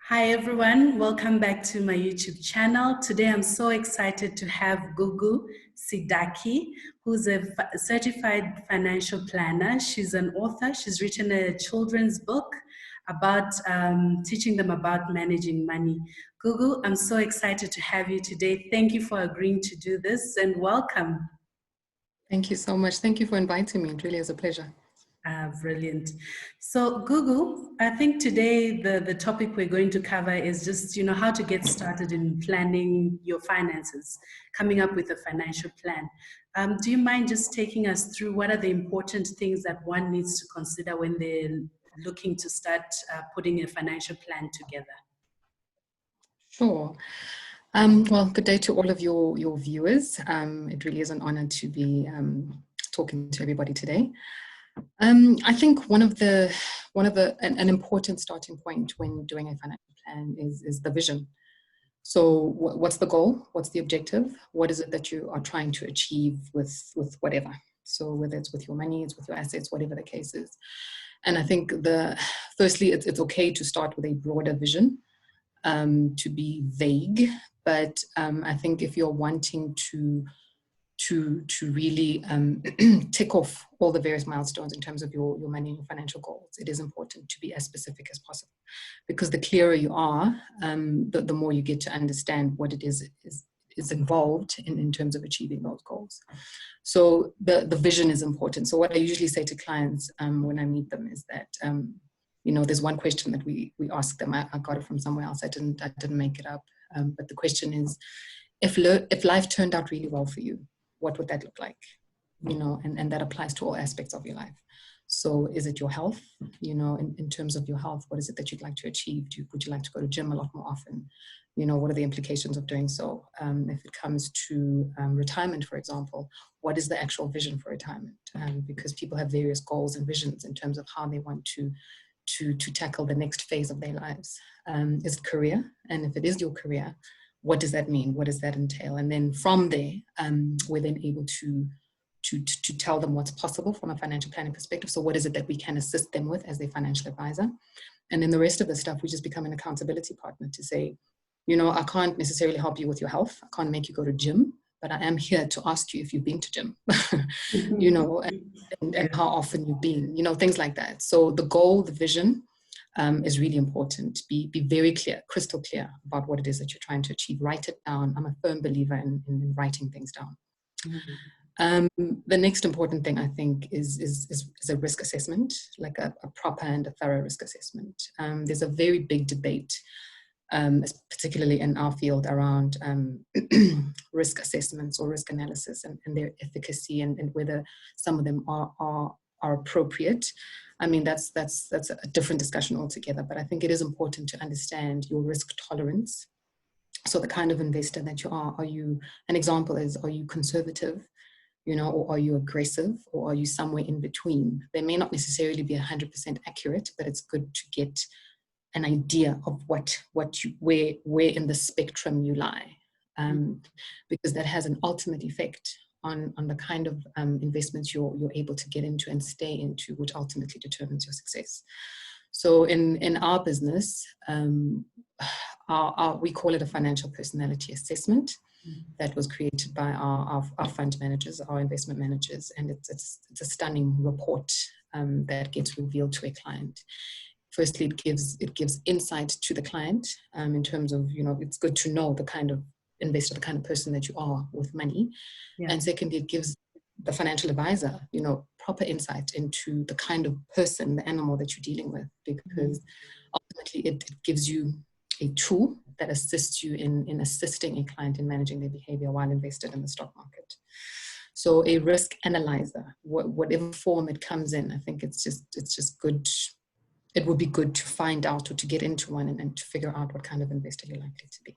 Hi everyone, welcome back to my YouTube channel. Today I'm so excited to have Gugu Sidaki, who's a certified financial planner. She's an author. She's written a children's book about teaching them about managing money. Gugu, I'm so excited to have you today. Thank you for agreeing to do this and welcome. Thank you so much. Thank you for inviting me. It really is a pleasure. Brilliant. So Gugu, I think today the topic we're going to cover is just, how to get started in planning your finances, coming up with a financial plan. Do you mind just taking us through what are the important things that one needs to consider when they're looking to start putting a financial plan together? Sure. Well, good day to all of your viewers. It really is an honor to be talking to everybody today. I think an important starting point when doing a financial plan is the vision. So what's the goal? What's the objective? What is it that you are trying to achieve with whatever? So whether it's with your money, it's with your assets, whatever the case is. And I think firstly, it's okay to start with a broader vision, to be vague, but I think if you're wanting to really tick off all the various milestones in terms of your money and your financial goals, it is important to be as specific as possible, because the clearer you are, the more you get to understand what it is involved in terms of achieving those goals. So the vision is important. So what I usually say to clients when I meet them is that there's one question that we ask them. I got it from somewhere else. I didn't make it up. But the question is, if life turned out really well for you, what would that look like? And that applies to all aspects of your life. So is it your health? In terms of your health, what is it that you'd like to achieve? Would you like to go to gym a lot more often? What are the implications of doing so? If it comes to retirement, for example, what is the actual vision for retirement? Because people have various goals and visions in terms of how they want to tackle the next phase of their lives. Is it career? And if it is your career, what does that mean? What does that entail? And then from there, we're then able to tell them what's possible from a financial planning perspective. So what is it that we can assist them with as their financial advisor? And then the rest of the stuff, we just become an accountability partner to say, I can't necessarily help you with your health. I can't make you go to gym, but I am here to ask you if you've been to gym, and how often you've been, things like that. So the goal, the vision, is really important. Be very clear, crystal clear about what it is that you're trying to achieve. Write it down. I'm a firm believer in writing things down. Mm-hmm. The next important thing, I think, is a risk assessment, like a proper and a thorough risk assessment. There's a very big debate, particularly in our field, around risk assessments or risk analysis and their efficacy and whether some of them are appropriate. I mean, that's a different discussion altogether, but I think it is important to understand your risk tolerance. So the kind of investor that you are you, an example is, are you conservative, or are you aggressive, or are you somewhere in between? They may not necessarily be 100% accurate, but it's good to get an idea of where in the spectrum you lie, because that has an ultimate effect on the kind of investments you're able to get into and stay into, which ultimately determines your success. So in our business, we call it a financial personality assessment that was created by our fund managers, our investment managers, and it's a stunning report that gets revealed to a client. Firstly, it gives insight to the client in terms of, it's good to know the kind of investor, the kind of person that you are with money. Yeah. And secondly, it gives the financial advisor, proper insight into the kind of person, the animal that you're dealing with, because ultimately it gives you a tool that assists you in assisting a client in managing their behavior while invested in the stock market. So a risk analyzer, whatever form it comes in, I think it's just good. It would be good to find out or to get into one and to figure out what kind of investor you're likely to be.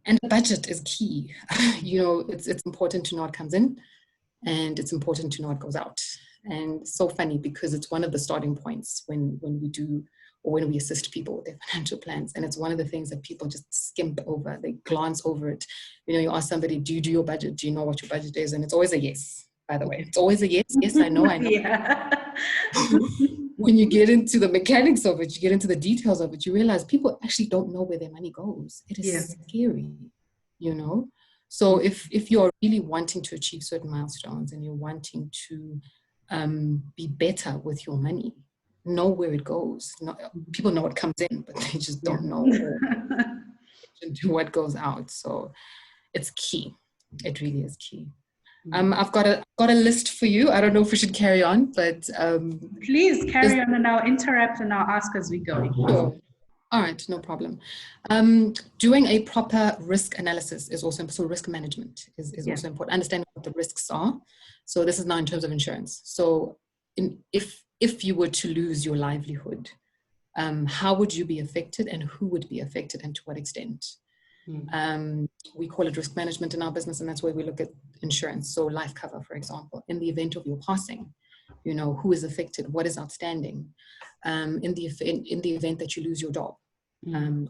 And the budget is key. It's important to know what comes in, and it's important to know what goes out. And it's so funny because it's one of the starting points when we do, or when we assist people with their financial plans. And it's one of the things that people just skimp over. They glance over it. You ask somebody, do you do your budget? Do you know what your budget is? And it's always a yes, by the way. It's always a yes. Yes, I know. Yeah. when you get into the mechanics of it, you get into the details of it, you realize people actually don't know where their money goes. It is scary, you know? So if you're really wanting to achieve certain milestones and you're wanting to be better with your money, know where it goes. People know what comes in, but they just don't know what goes out. So it's key. It really is key. I've got a list for you. I don't know if we should carry on, but please carry on, and I'll interrupt and I'll ask as we go. Sure. All right, no problem. Doing a proper risk analysis is also, so risk management is also important. Understanding what the risks are. So this is now in terms of insurance. So if you were to lose your livelihood, how would you be affected, and who would be affected, and to what extent? We call it risk management in our business, and that's where we look at insurance. So life cover, for example, in the event of your passing, you know, who is affected, what is outstanding, in the event that you lose your job,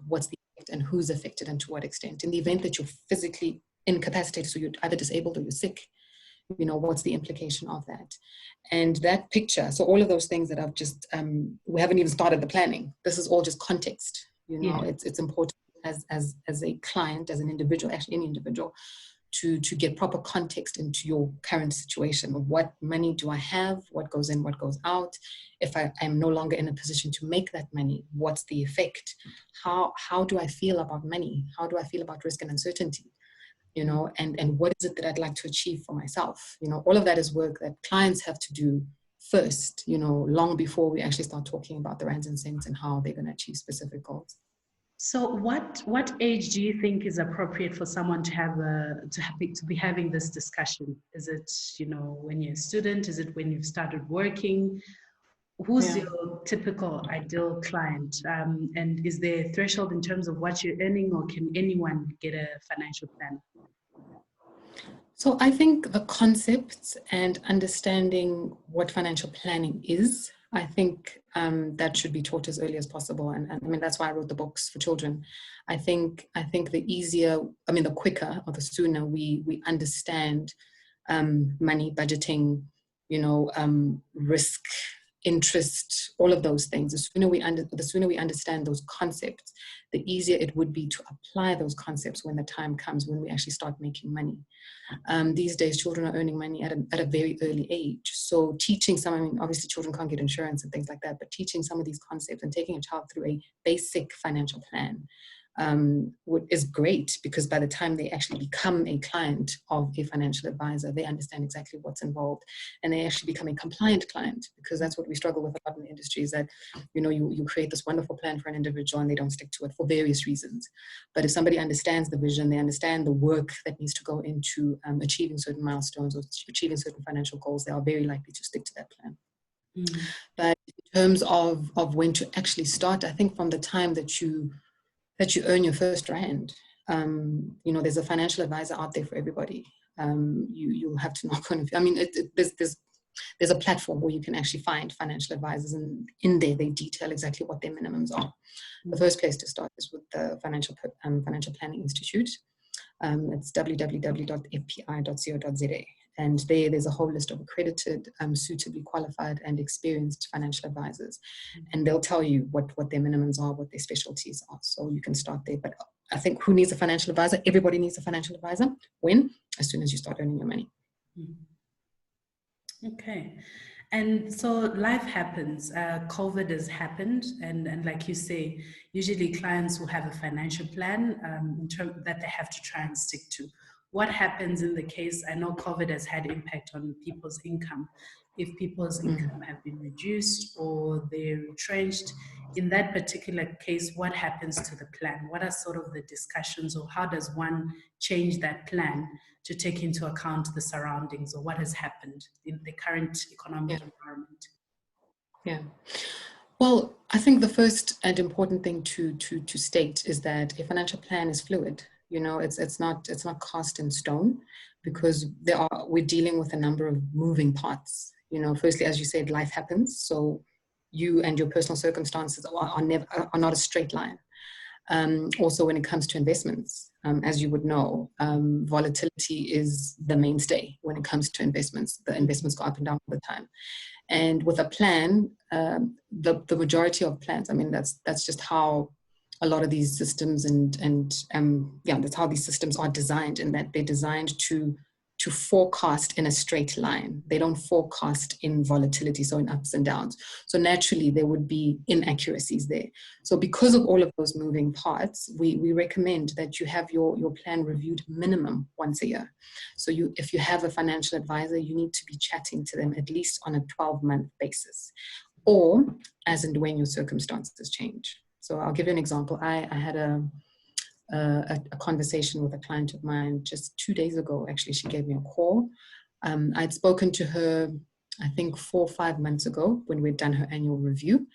what's the effect and who's affected and to what extent. In the event that you're physically incapacitated, so you're either disabled or you're sick, you know, what's the implication of that? And that picture, so all of those things that I've just, we haven't even started the planning. This is all just context, you know. It's important as a client, as an individual, actually any individual, to get proper context into your current situation. What money do I have? What goes in, what goes out? If I'm no longer in a position to make that money, what's the effect? How do I feel about money? How do I feel about risk and uncertainty? You know, and what is it that I'd like to achieve for myself? You know, all of that is work that clients have to do first, you know, long before we actually start talking about the rands and cents and how they're going to achieve specific goals. So what age do you think is appropriate for someone to have to be having this discussion? Is it, you know, when you're a student? Is it when you've started working? Who's your typical ideal client? And is there a threshold in terms of what you're earning, or can anyone get a financial plan? So I think the concepts and understanding what financial planning is, I think that should be taught as early as possible. And I mean, that's why I wrote the books for children. I think the quicker or the sooner we understand money, budgeting, you know, risk, interest, all of those things, the sooner we understand those concepts, the easier it would be to apply those concepts when the time comes when we actually start making money. These days, children are earning money at a very early age. So teaching some, I mean, obviously children can't get insurance and things like that, but teaching some of these concepts and taking a child through a basic financial plan is great, because by the time they actually become a client of a financial advisor, they understand exactly what's involved, and they actually become a compliant client, because that's what we struggle with a lot in the industry, is that, you know, you create this wonderful plan for an individual and they don't stick to it for various reasons. But if somebody understands the vision, they understand the work that needs to go into achieving certain milestones or achieving certain financial goals, they are very likely to stick to that plan. But in terms of when to actually start, I think from the time that you earn your first rand, you know, there's a financial advisor out there for everybody. You'll have to knock on. I mean, there's a platform where you can actually find financial advisors, and in there they detail exactly what their minimums are. The first place to start is with the Financial Planning Institute. It's www.fpi.co.za. And there's a whole list of accredited, suitably qualified and experienced financial advisors. And they'll tell you what their minimums are, what their specialties are. So you can start there. But I think who needs a financial advisor? Everybody needs a financial advisor. When? As soon as you start earning your money. Okay. And so life happens, COVID has happened, and like you say, usually clients will have a financial plan that they have to try and stick to. What happens in the case, I know COVID has had impact on people's income. If people's income have been reduced or they're retrenched, in that particular case, what happens to the plan? What are sort of the discussions, or how does one change that plan to take into account the surroundings or what has happened in the current economic environment? Yeah. Well, I think the first and important thing to state is that a financial plan is fluid. You know, it's not cast in stone, because we're dealing with a number of moving parts. You know, firstly, as you said, life happens. So you and your personal circumstances are not a straight line. Also, when it comes to investments, as you would know, volatility is the mainstay when it comes to investments. The investments go up and down all the time. And with a plan, the majority of plans, I mean, that's just how a lot of these systems that's how these systems are designed, in that they're designed to forecast in a straight line. They don't forecast in volatility, so in ups and downs. So naturally, there would be inaccuracies there. So because of all of those moving parts, we recommend that you have your plan reviewed minimum once a year. So if you have a financial advisor, you need to be chatting to them at least on a 12-month basis, or as and when your circumstances change. So I'll give you an example. I had a conversation with a client of mine just 2 days ago. Actually, she gave me a call. I'd spoken to her, I think 4 or 5 months ago when we'd done her annual review.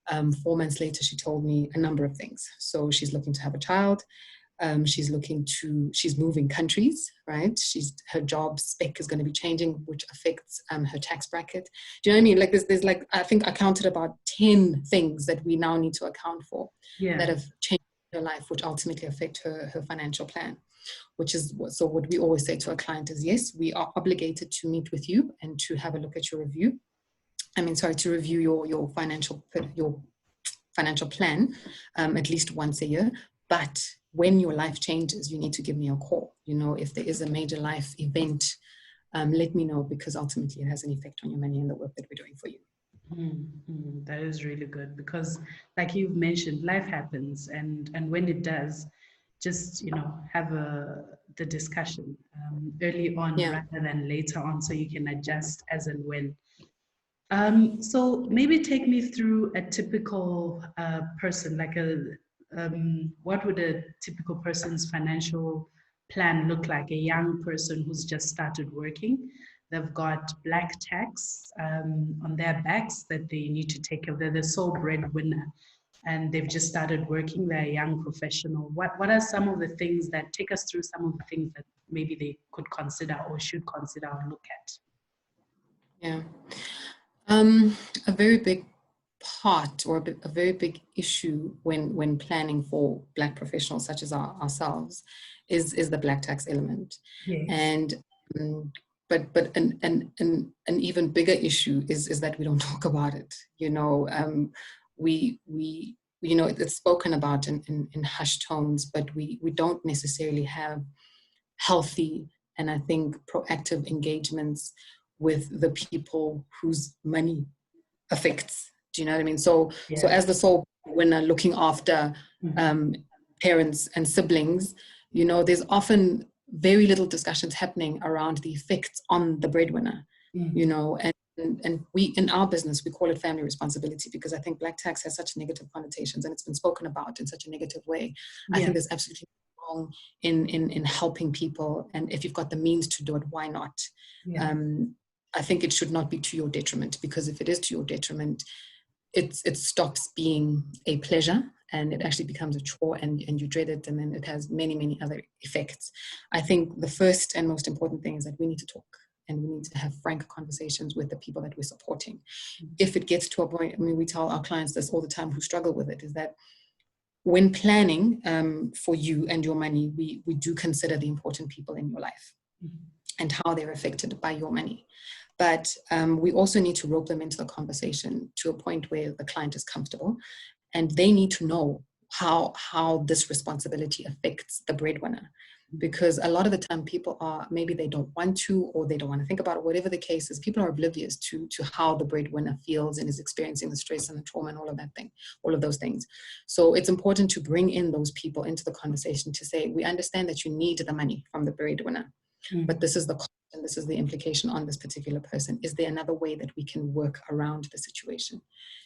4 months later, she told me a number of things. So she's looking to have a child. She's moving countries, right? Her job spec is going to be changing, which affects her tax bracket. Do you know what I mean? Like there's like, I think I counted about 10 things that we now need to account for that have changed her life, which ultimately affect her financial plan. So what we always say to our client is, yes, we are obligated to meet with you and to have a look at your review. To review your financial plan at least once a year. But when your life changes, you need to give me a call. You know, if there is a major life event, let me know, because ultimately it has an effect on your money and the work that we're doing for you. That is really good, because like you've mentioned, life happens, and when it does, just have the discussion early on rather than later on, so you can adjust as and when. So maybe take me through a typical person, like what would a typical person's financial plan look like? A young person who's just started working. They've got black tax on their backs that they need to take care of. They're the sole breadwinner, and they've just started working. They're a young professional. What are some of the things that, take us through some of the things that maybe they could consider or should consider or look at? Yeah. A very big part, or a very big issue when planning for Black professionals such as ourselves is the black tax element. Yes. And but an even bigger issue is that we don't talk about it. We it's spoken about in hushed tones, but we don't necessarily have healthy and, I think, proactive engagements with the people whose money affects. Do you know what I mean? So as the sole winner looking after parents and siblings, there's often very little discussions happening around the effects on the breadwinner. And we, in our business, we call it family responsibility, because I think black tax has such negative connotations, and it's been spoken about in such a negative way. I think there's absolutely wrong in helping people, and if you've got the means to do it, why not? I think it should not be to your detriment, because if it is to your detriment, it stops being a pleasure and it actually becomes a chore, and you dread it, and then it has many, many other effects. I think the first and most important thing is that we need to talk, and we need to have frank conversations with the people that we're supporting. If it gets to a point, we tell our clients this all the time who struggle with it, is that when planning for you and your money, we do consider the important people in your life and how they're affected by your money. But we also need to rope them into the conversation to a point where the client is comfortable, and they need to know how this responsibility affects the breadwinner. Because a lot of the time people maybe they don't want to, or they don't want to think about it, whatever the case is, people are oblivious to how the breadwinner feels and is experiencing the stress and the trauma and all of those things. So it's important to bring in those people into the conversation to say, we understand that you need the money from the breadwinner, but this is the cost and this is the implication on this particular person. Is there another way that we can work around the situation?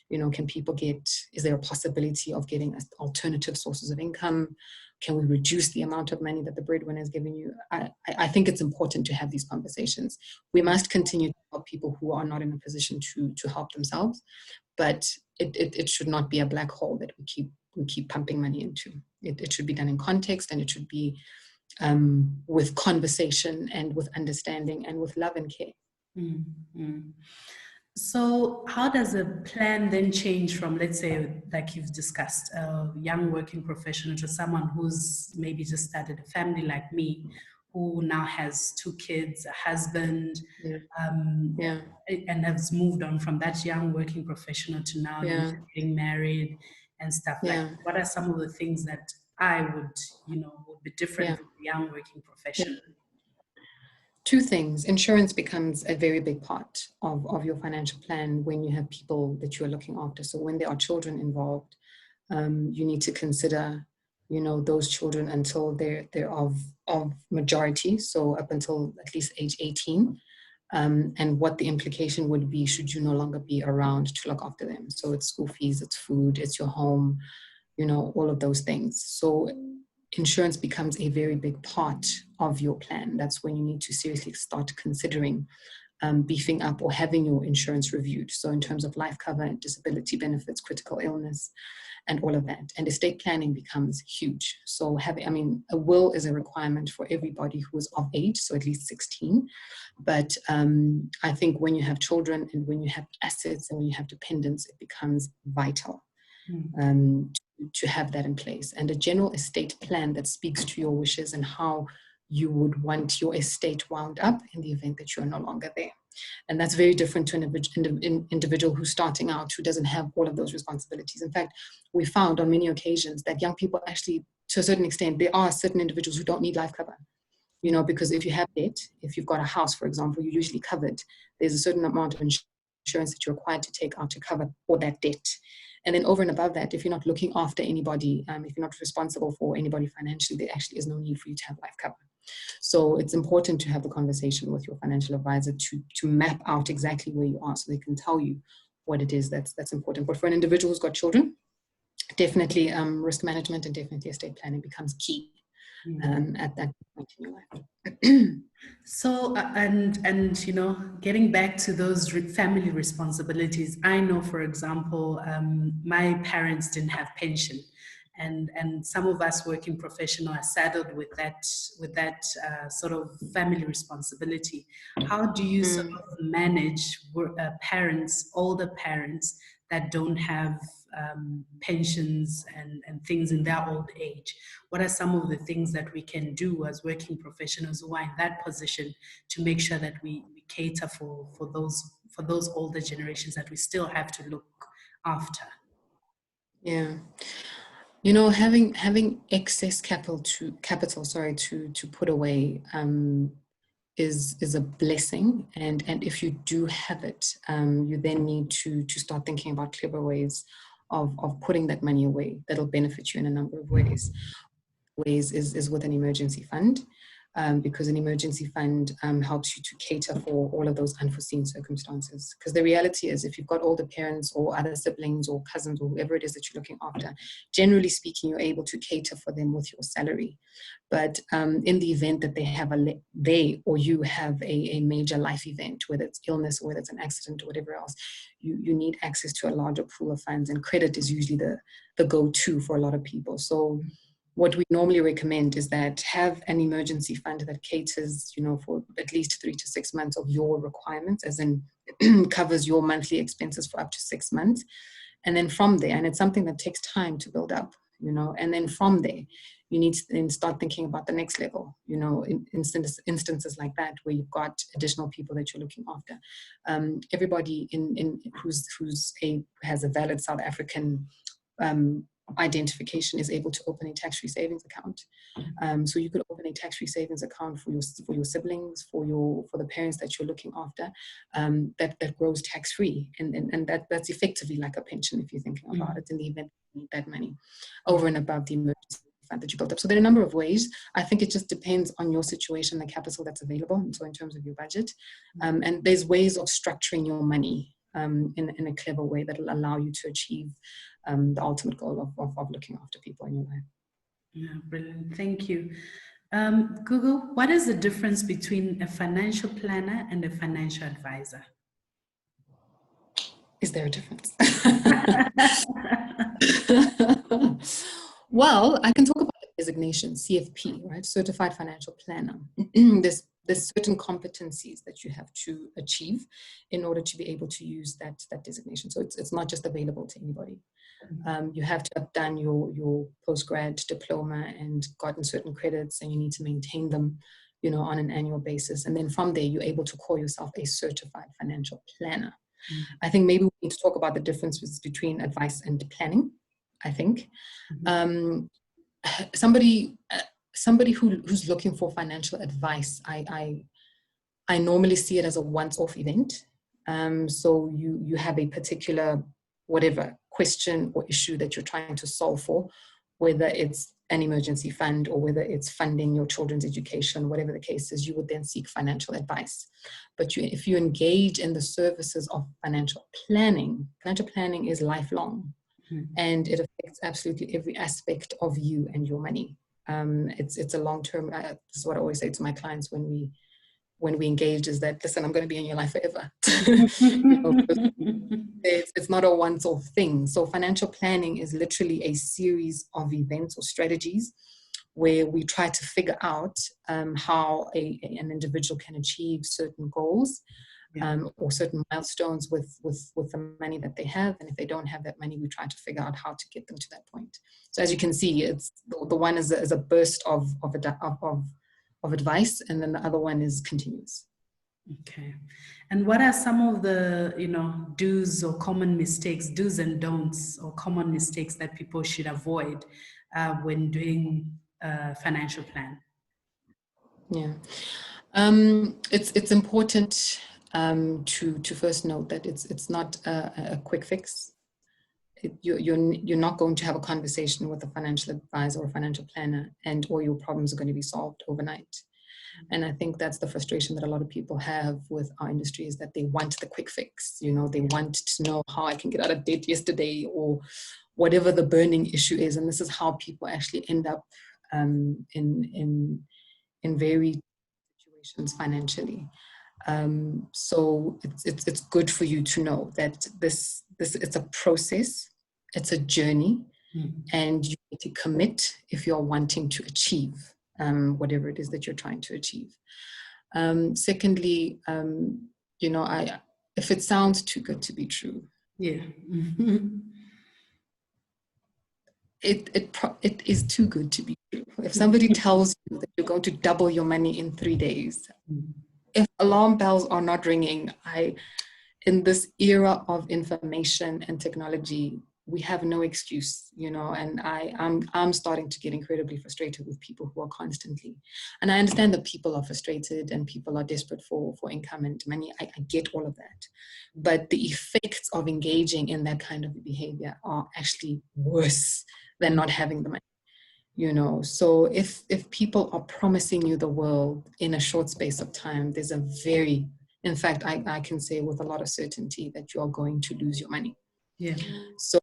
Is there a possibility of getting alternative sources of income? Can we reduce the amount of money that the breadwinner is giving you? I think it's important to have these conversations. We must continue to help people who are not in a position to help themselves, but it should not be a black hole that we keep pumping money into. It should be done in context, and it should be with conversation and with understanding and with love and care. So how does a plan then change from, let's say, like you've discussed, a young working professional to someone who's maybe just started a family like me, who now has 2 kids, a husband, Yeah. um, Yeah. and has moved on from that young working professional to now Yeah. getting married and stuff like Yeah. that? What are some of the things that I would, would be different Yeah. from the young working Yeah. professional? Two things. Insurance becomes a very big part of your financial plan when you have people that you're looking after. So when there are children involved, you need to consider, those children until they're of majority, so up until at least age 18, and what the implication would be should you no longer be around to look after them. So it's school fees, it's food, it's your home, all of those things. So insurance becomes a very big part of your plan. That's when you need to seriously start considering beefing up or having your insurance reviewed. So in terms of life cover, disability benefits, critical illness, and all of that. And estate planning becomes huge. So a will is a requirement for everybody who is of age, so at least 16. But I think when you have children and when you have assets and when you have dependents, it becomes vital to have that in place. And a general estate plan that speaks to your wishes and how you would want your estate wound up in the event that you're no longer there. And that's very different to an individual who's starting out, who doesn't have all of those responsibilities. In fact, we found on many occasions that young people actually, to a certain extent, there are certain individuals who don't need life cover. Because if you have debt, if you've got a house, for example, you're usually covered. There's a certain amount of insurance that you're required to take out to cover all that debt. And then over and above that, if you're not looking after anybody, if you're not responsible for anybody financially, there actually is no need for you to have life cover. So it's important to have the conversation with your financial advisor to map out exactly where you are so they can tell you what it is that's important. But for an individual who's got children, definitely risk management and definitely estate planning becomes key at that point in your life. So, and getting back to those family responsibilities, I know, for example, my parents didn't have pension, and some of us working professional are saddled with that sort of family responsibility. How do you sort of manage older parents that don't have pensions and things in their old age? What are some of the things that we can do as working professionals who are in that position to make sure that we cater for those older generations that we still have to look after? Yeah. Having excess capital to put away is a blessing, and if you do have it, you then need to start thinking about clever ways of putting that money away that'll benefit you in a number of ways. Is with an emergency fund, because an emergency fund helps you to cater for all of those unforeseen circumstances. Because the reality is, if you've got older parents or other siblings or cousins or whoever it is that you're looking after, generally speaking, you're able to cater for them with your salary. But in the event that they or you have a major life event, whether it's illness or whether it's an accident or whatever else, you need access to a larger pool of funds, and credit is usually the go-to for a lot of people. So what we normally recommend is that have an emergency fund that caters, for at least 3 to 6 months of your requirements, as in covers your monthly expenses for up to 6 months. And then from there, and it's something that takes time to build up, and then from there, you need to then start thinking about the next level, in instances like that, where you've got additional people that you're looking after. Everybody has a valid South African identification is able to open a tax-free savings account. So you could open a tax-free savings account for your siblings, for the parents that you're looking after, that grows tax-free, and that's effectively like a pension if you're thinking about it, in the event you need that money over and above the emergency fund that you built up. So there are a number of ways. I think it just depends on your situation, the capital that's available, and so in terms of your budget, and there's ways of structuring your money in a clever way that will allow you to achieve the ultimate goal of looking after people in your life. Yeah, brilliant. Thank you. Google, what is the difference between a financial planner and a financial advisor? Is there a difference? Well, I can talk about the designation, CFP, right? Certified Financial Planner. There's there's certain competencies that you have to achieve in order to be able to use that designation. So it's not just available to anybody. You have to have done your postgrad diploma and gotten certain credits, and you need to maintain them, you know, on an annual basis. And then from there, you're able to call yourself a certified financial planner. I think maybe we need to talk about the differences between advice and planning. I think somebody who's looking for financial advice, I normally see it as a once-off event. So you have a particular whatever question or issue that you're trying to solve for, whether it's an emergency fund or whether it's funding your children's education, whatever the case is, you would then seek financial advice. But if you engage in the services of financial planning is lifelong. And it affects absolutely every aspect of you and your money. It's a long-term, this is what I always say to my clients when we engage, is that, listen, I'm going to be in your life forever. You know, it's not a once-off thing. So financial planning is literally a series of events or strategies where we try to figure out how an individual can achieve certain goals or certain milestones with the money that they have. And if they don't have that money, we try to figure out how to get them to that point. So as you can see, it's the one is a burst of advice, and then the other one is continuous. Okay. And what are some of the, you know, do's or common mistakes, do's and don'ts, or common mistakes that people should avoid when doing a financial plan? Yeah. It's important to first note that it's not a quick fix. You're not going to have a conversation with a financial advisor or a financial planner and all your problems are going to be solved overnight. And I think that's the frustration that a lot of people have with our industry, is that they want the quick fix. You know, they want to know how I can get out of debt yesterday or whatever the burning issue is. And this is how people actually end up in varied situations financially. So it's good for you to know that this it's a process, it's a journey, and you need to commit if you're wanting to achieve whatever it is that you're trying to achieve. Secondly, you know, if it sounds too good to be true, it is too good to be true. If somebody tells you that you're going to double your money in 3 days, if alarm bells are not ringing, in this era of information and technology, we have no excuse, you know, and I'm starting to get incredibly frustrated with people who are constantly, and I understand that people are frustrated and people are desperate for income and money. I get all of that. But the effects of engaging in that kind of behavior are actually worse than not having the money. You know, so if people are promising you the world in a short space of time, there's in fact, I can say with a lot of certainty that you are going to lose your money. Yeah. So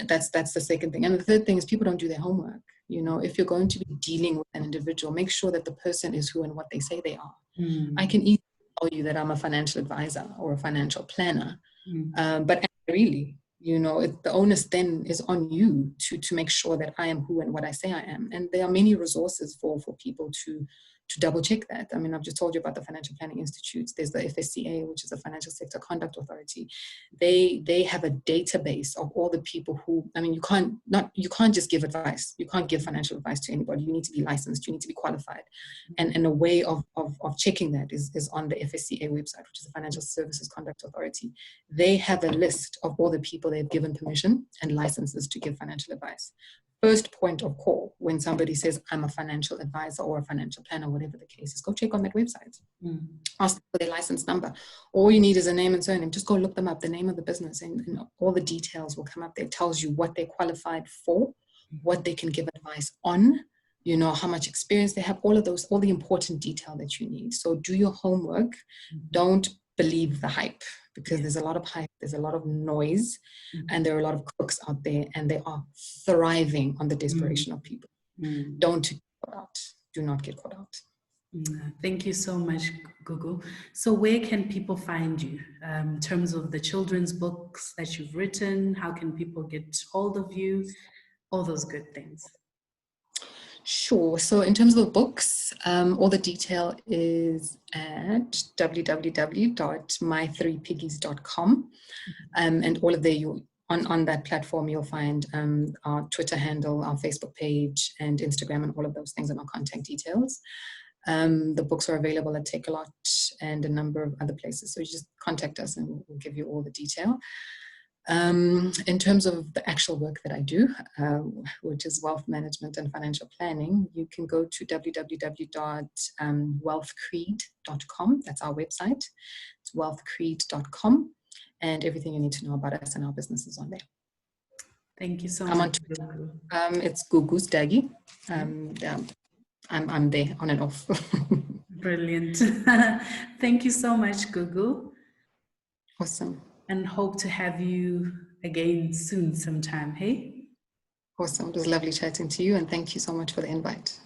that's the second thing. And the third thing is people don't do their homework. You know, if you're going to be dealing with an individual, make sure that the person is who and what they say they are. I can easily tell you that I'm a financial advisor or a financial planner, but really, you know, the onus then is on you to make sure that I am who and what I say I am. And there are many resources for people to double check that. I mean, I've just told you about the Financial Planning Institutes. There's the FSCA, which is the Financial Sector Conduct Authority. They have a database of all the people who, I mean, you can't just give advice. You can't give financial advice to anybody. You need to be licensed. You need to be qualified. And a way of checking that is on the FSCA website, which is the Financial Services Conduct Authority. They have a list of all the people they've given permission and licenses to give financial advice. First point of call when somebody says, I'm a financial advisor or a financial planner, whatever the case is, go check on that website. Ask them for their license number. All you need is a name and surname. Just go look them up, the name of the business, and all the details will come up there. It tells you what they're qualified for, what they can give advice on, you know, how much experience they have, all of those, all the important detail that you need. So do your homework. Don't believe the hype, because there's a lot of hype, there's a lot of noise, and there are a lot of crooks out there, and they are thriving on the desperation of people. Don't get caught out. Do not get caught out. Thank you so much, Gugu. So where can people find you in terms of the children's books that you've written? How can people get hold of you? All those good things. Sure. So in terms of the books, all the detail is at www.my3piggies.com. And all of there, on that platform, you'll find our Twitter handle, our Facebook page, and Instagram, and all of those things, and our contact details. The books are available at Takealot and a number of other places. So you just contact us and we'll give you all the detail. In terms of the actual work that I do, which is wealth management and financial planning, you can go to www.wealthcreed.com. That's our website. It's wealthcreed.com, and everything you need to know about us and our business is on there. Thank you so I'm much. on Twitter. It's Gugu's Daggy. I'm there on and off. Brilliant. Thank you so much, Gugu. Awesome. And hope to have you again soon sometime, hey? Awesome. It was lovely chatting to you, and thank you so much for the invite.